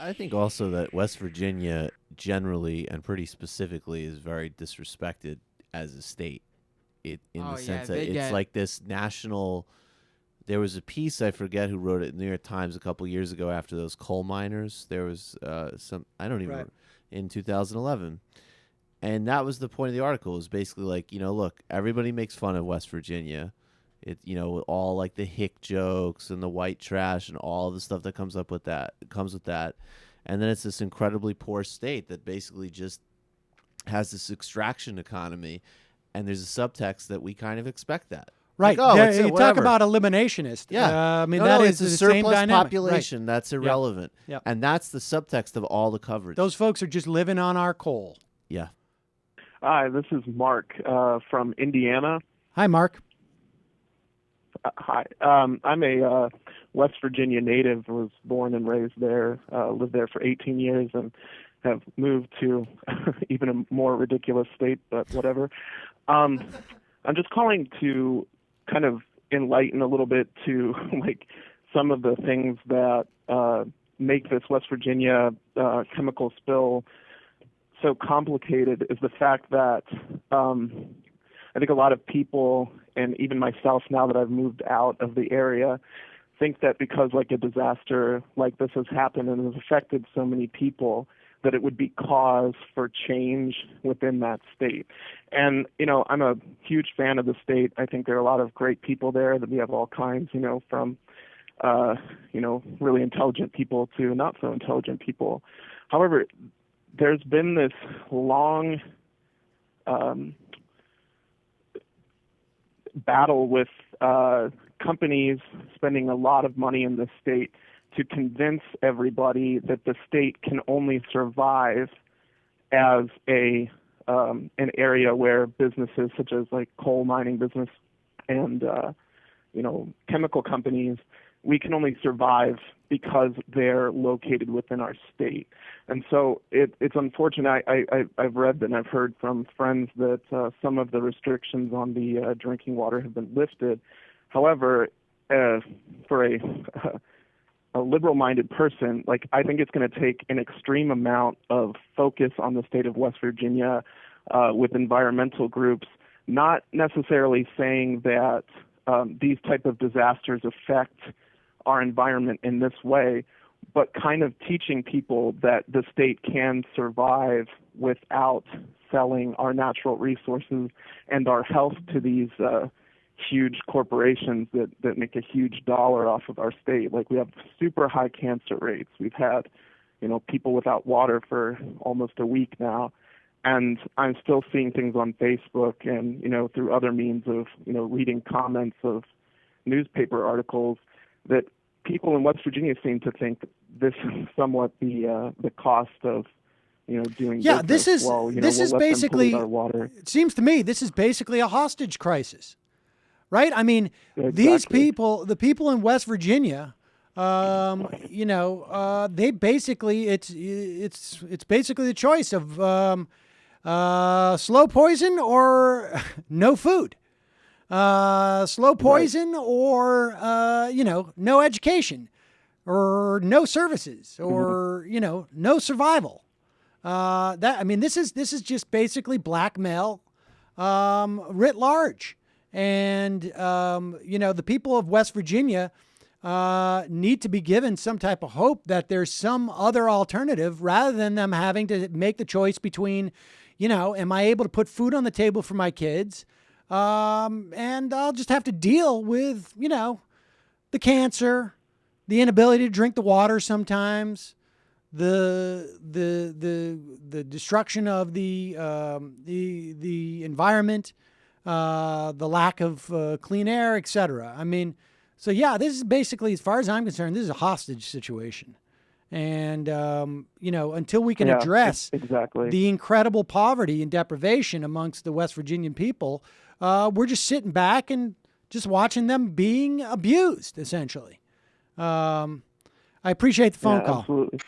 I think also that West Virginia generally and pretty specifically is very disrespected as a state. In Oh the yeah, sense that they it's get. like this national. There was a piece, I forget who wrote it, in the New York Times a couple years ago after those coal miners. There was some, I don't even, Right. in 2011. And that was the point of the article, is basically like, look, everybody makes fun of West Virginia. With all like the hick jokes and the white trash and all the stuff that comes with that. And then it's this incredibly poor state that basically just has this extraction economy. And there's a subtext that we kind of expect that. Right. Like, There- it's it, you talk whatever. about eliminationist. Yeah. I mean, No, that no, is it's a the same surplus dynamic. population. Right. That's irrelevant. Yeah. And that's the subtext of all the coverage. Those folks are just living on our coal. Yeah. Hi, this is Mark from Indiana. Hi, Mark. Hi. I'm a West Virginia native, was born and raised there, lived there for 18 years, and have moved to even a more ridiculous state, but whatever. I'm just calling to kind of enlighten a little bit to like some of the things that make this West Virginia chemical spill so complicated. Is the fact that I think a lot of people, and even myself now that I've moved out of the area, think that because like a disaster like this has happened and has affected so many people, that it would be cause for change within that state. And, I'm a huge fan of the state. I think there are a lot of great people there, that we have all kinds, from, really intelligent people to not so intelligent people. However, there's been this long battle with companies spending a lot of money in the state to convince everybody that the state can only survive as an area where businesses such as like coal mining business and chemical companies, we can only survive because they're located within our state. And so it's unfortunate. I've read and I've heard from friends that some of the restrictions on the drinking water have been lifted. However, for a liberal-minded person, like I think it's going to take an extreme amount of focus on the state of West Virginia with environmental groups, not necessarily saying that these type of disasters affect our environment in this way, but kind of teaching people that the state can survive without selling our natural resources and our health to these huge corporations that make a huge dollar off of our state. Like we have super high cancer rates. We've had, people without water for almost a week now. And I'm still seeing things on Facebook and, through other means of, reading comments of newspaper articles that people in West Virginia seem to think this is somewhat the cost of, doing Yeah, business. this is Well, this we'll is let them basically. pollute our water. It seems to me this is basically a hostage crisis, right? I mean, these Exactly. people, the people in West Virginia, they basically it's basically the choice of slow poison or no food. Slow poison or, no education or no services or, no survival. This is just basically blackmail, writ large. And, the people of West Virginia, need to be given some type of hope that there's some other alternative rather than them having to make the choice between, am I able to put food on the table for my kids? And I'll just have to deal with, the cancer, the inability to drink the water sometimes, the destruction of the environment, the lack of clean air, etc. I mean, so yeah, this is basically, as far as I'm concerned, this is a hostage situation. And, until we can address exactly the incredible poverty and deprivation amongst the West Virginian people, we're just sitting back and just watching them being abused, essentially. I appreciate the phone call. Absolutely.